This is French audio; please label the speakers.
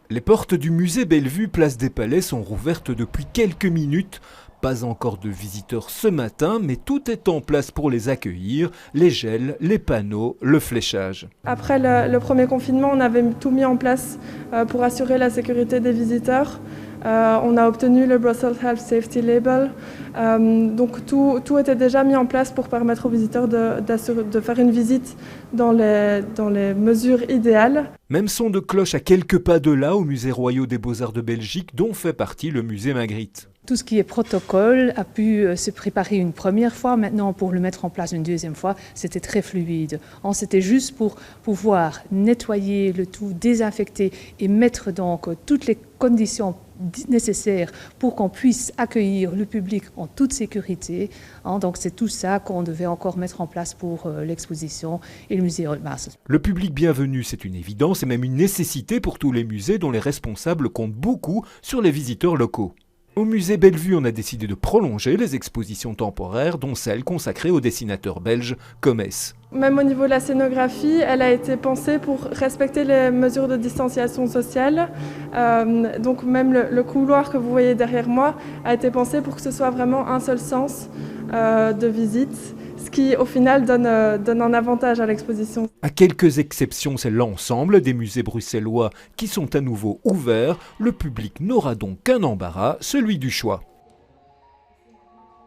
Speaker 1: Les portes du musée Bellevue, place des Palais, sont rouvertes depuis quelques minutes. Pas encore de visiteurs ce matin, mais tout est en place pour les accueillir. Les gels, les panneaux, le fléchage.
Speaker 2: Après le premier confinement, on avait tout mis en place pour assurer la sécurité des visiteurs. On a obtenu le Brussels Health Safety Label. Donc tout était déjà mis en place pour permettre aux visiteurs de faire une visite dans les mesures idéales.
Speaker 1: Même son de cloche à quelques pas de là, au musée royal des Beaux-Arts de Belgique, dont fait partie le musée Magritte.
Speaker 3: Tout ce qui est protocole a pu se préparer une première fois. Maintenant, pour le mettre en place une deuxième fois, c'était très fluide. C'était juste pour pouvoir nettoyer le tout, désinfecter et mettre donc toutes les conditions nécessaires pour qu'on puisse accueillir le public en toute sécurité. Donc c'est tout ça qu'on devait encore mettre en place pour l'exposition et le musée Oldmasters.
Speaker 1: Le public bienvenu, c'est une évidence et même une nécessité pour tous les musées dont les responsables comptent beaucoup sur les visiteurs locaux. Au musée Bellevue, on a décidé de prolonger les expositions temporaires, dont celle consacrée au dessinateur belge Comes.
Speaker 2: Même au niveau de la scénographie, elle a été pensée pour respecter les mesures de distanciation sociale. Donc même le couloir que vous voyez derrière moi a été pensé pour que ce soit vraiment un seul sens de visite, ce qui au final donne un avantage à l'exposition.
Speaker 1: À quelques exceptions, c'est l'ensemble des musées bruxellois qui sont à nouveau ouverts. Le public n'aura donc qu'un embarras, celui du choix.